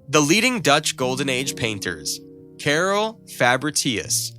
The leading Dutch Golden Age painters. Carel Fabritius.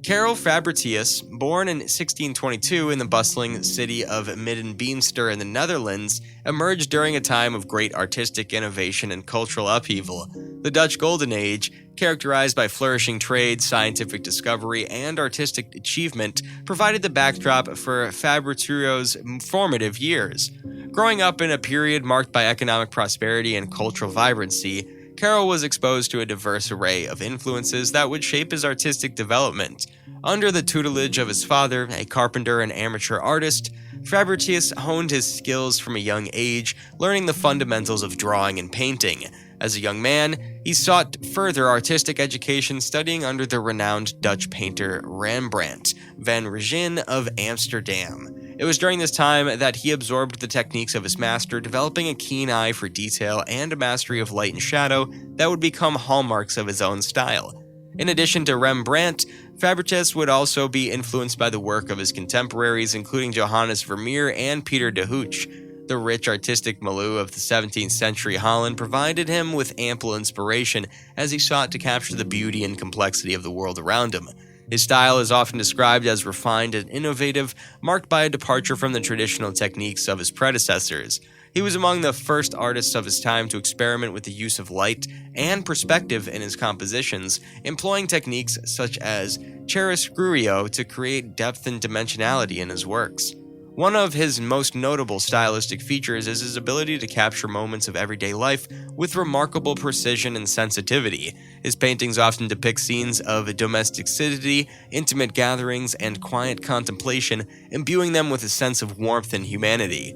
Carel Fabritius, born in 1622 in the bustling city of Middenbeemster in the Netherlands, emerged during a time of great artistic innovation and cultural upheaval. The Dutch Golden Age, characterized by flourishing trade, scientific discovery, and artistic achievement, provided the backdrop for Fabritius' formative years. Growing up in a period marked by economic prosperity and cultural vibrancy, Carel was exposed to a diverse array of influences that would shape his artistic development. Under the tutelage of his father, a carpenter and amateur artist, Fabritius honed his skills from a young age, learning the fundamentals of drawing and painting. As a young man, he sought further artistic education studying under the renowned Dutch painter Rembrandt van Rijn of Amsterdam. It was during this time that he absorbed the techniques of his master, developing a keen eye for detail and a mastery of light and shadow that would become hallmarks of his own style. In addition to Rembrandt, Fabritius would also be influenced by the work of his contemporaries, including Johannes Vermeer and Peter de Hooch. The rich artistic milieu of the 17th century Holland provided him with ample inspiration as he sought to capture the beauty and complexity of the world around him. His style is often described as refined and innovative, marked by a departure from the traditional techniques of his predecessors. He was among the first artists of his time to experiment with the use of light and perspective in his compositions, employing techniques such as chiaroscuro to create depth and dimensionality in his works. One of his most notable stylistic features is his ability to capture moments of everyday life with remarkable precision and sensitivity. His paintings often depict scenes of domesticity, intimate gatherings, and quiet contemplation, imbuing them with a sense of warmth and humanity.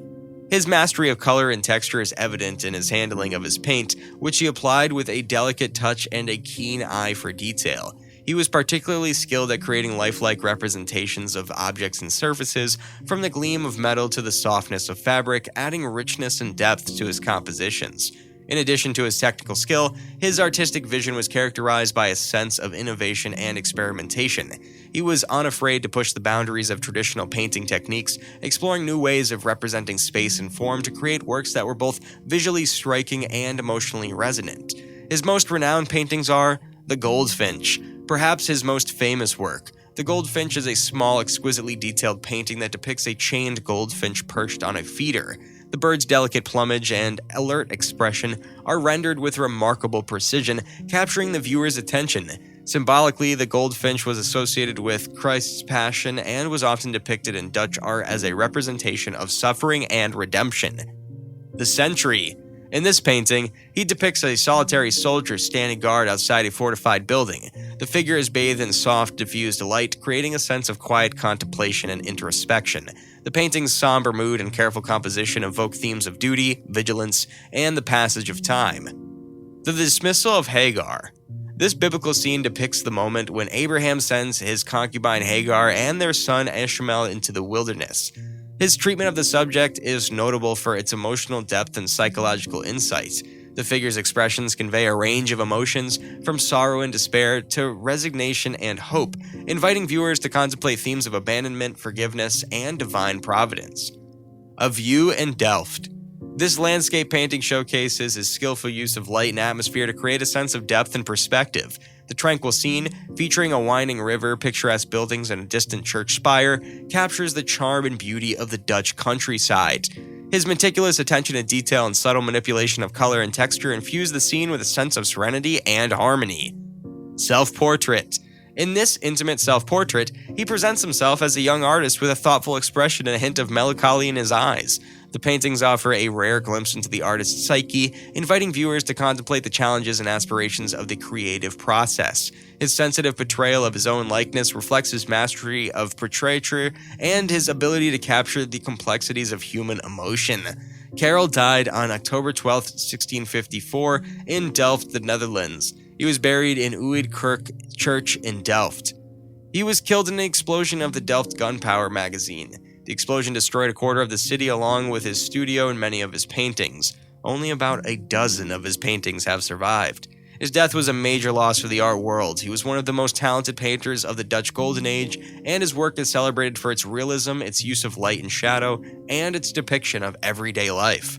His mastery of color and texture is evident in his handling of his paint, which he applied with a delicate touch and a keen eye for detail. He was particularly skilled at creating lifelike representations of objects and surfaces, from the gleam of metal to the softness of fabric, adding richness and depth to his compositions. In addition to his technical skill, his artistic vision was characterized by a sense of innovation and experimentation. He was unafraid to push the boundaries of traditional painting techniques, exploring new ways of representing space and form to create works that were both visually striking and emotionally resonant. His most renowned paintings are The Goldfinch, perhaps his most famous work. The Goldfinch is a small, exquisitely detailed painting that depicts a chained goldfinch perched on a feeder. The bird's delicate plumage and alert expression are rendered with remarkable precision, capturing the viewer's attention. Symbolically, the goldfinch was associated with Christ's Passion and was often depicted in Dutch art as a representation of suffering and redemption. The Sentry. In this painting, he depicts a solitary soldier standing guard outside a fortified building. The figure is bathed in soft, diffused light, creating a sense of quiet contemplation and introspection. The painting's somber mood and careful composition evoke themes of duty, vigilance, and the passage of time. The Dismissal of Hagar. This biblical scene depicts the moment when Abraham sends his concubine Hagar and their son Ishmael into the wilderness. His treatment of the subject is notable for its emotional depth and psychological insight. The figure's expressions convey a range of emotions, from sorrow and despair to resignation and hope, inviting viewers to contemplate themes of abandonment, forgiveness, and divine providence. A View in Delft. This landscape painting showcases his skillful use of light and atmosphere to create a sense of depth and perspective. The tranquil scene, featuring a winding river, picturesque buildings, and a distant church spire, captures the charm and beauty of the Dutch countryside. His meticulous attention to detail and subtle manipulation of color and texture infuse the scene with a sense of serenity and harmony. Self-portrait. In this intimate self-portrait, he presents himself as a young artist with a thoughtful expression and a hint of melancholy in his eyes. The paintings offer a rare glimpse into the artist's psyche, inviting viewers to contemplate the challenges and aspirations of the creative process. His sensitive portrayal of his own likeness reflects his mastery of portraiture and his ability to capture the complexities of human emotion. Carel died on October 12, 1654, in Delft, the Netherlands. He was buried in Oude Kerk Church in Delft. He was killed in an explosion of the Delft gunpowder magazine. The explosion destroyed a quarter of the city along with his studio and many of his paintings. Only about a dozen of his paintings have survived. His death was a major loss for the art world. He was one of the most talented painters of the Dutch Golden Age, and his work is celebrated for its realism, its use of light and shadow, and its depiction of everyday life.